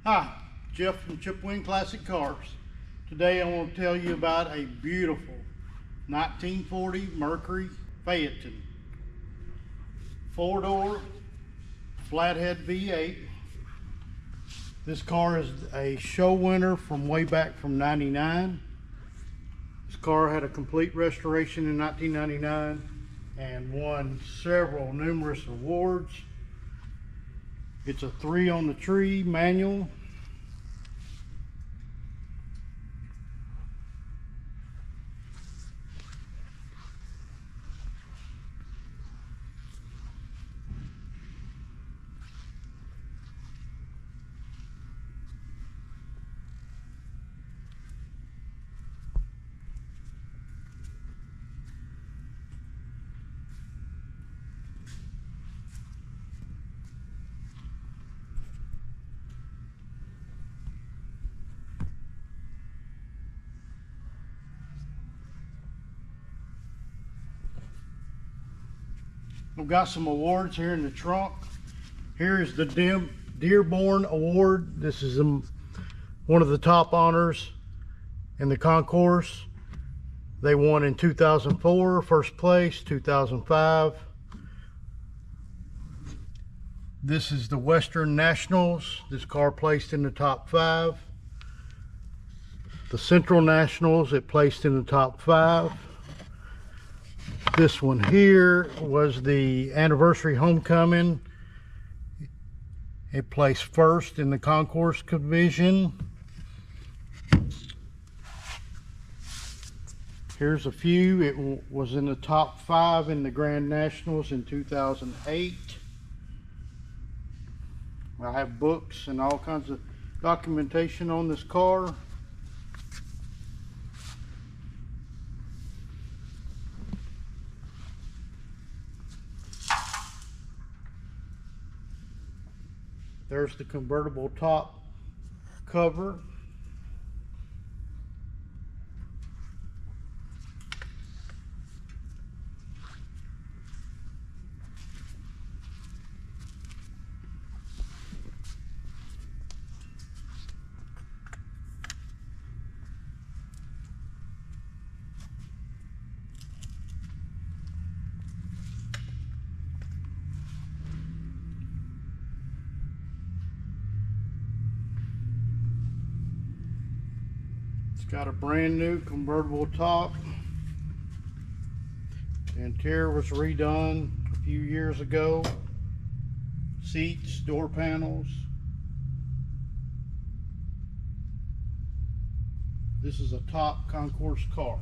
Hi, Jeff from Wynn Classic Cars. Today I want to tell you about a beautiful 1940 Mercury Phaeton. 4-door flathead V8. This car is a show winner from way back from '99. This car had a complete restoration in 1999 and won numerous awards. It's a 3 on the tree manual. We've got some awards here in the trunk. Here is the Dearborn Award. This is one of the top honors in the concourse. They won in 2004, first place, 2005. This is the Western Nationals. This car placed in the top 5. The Central Nationals, it placed in the top 5. This one here was the anniversary homecoming. It placed first in the concourse division. Here's a few. It was in the top 5 in the Grand Nationals in 2008. I have books and all kinds of documentation on this car. There's the convertible top cover. Got a brand new convertible top. The interior was redone a few years ago. Seats, door panels. This is a top concourse car.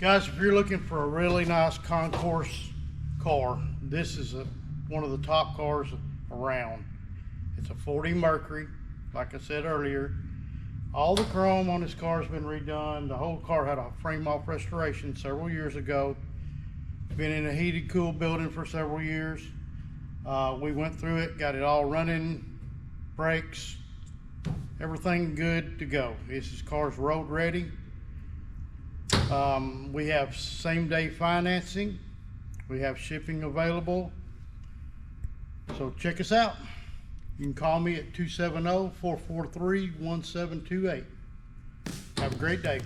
Guys, if you're looking for a really nice concourse car, this is one of the top cars around. It's a 40 Mercury, like I said earlier. All the chrome on this car has been redone. The whole car had a frame-off restoration several years ago. Been in a heated, cool building for several years. We went through it, got it all running, brakes, everything good to go. This car's road ready. We have same-day financing. We have shipping available. So check us out. You can call me at 270-443-1728. Have a great day.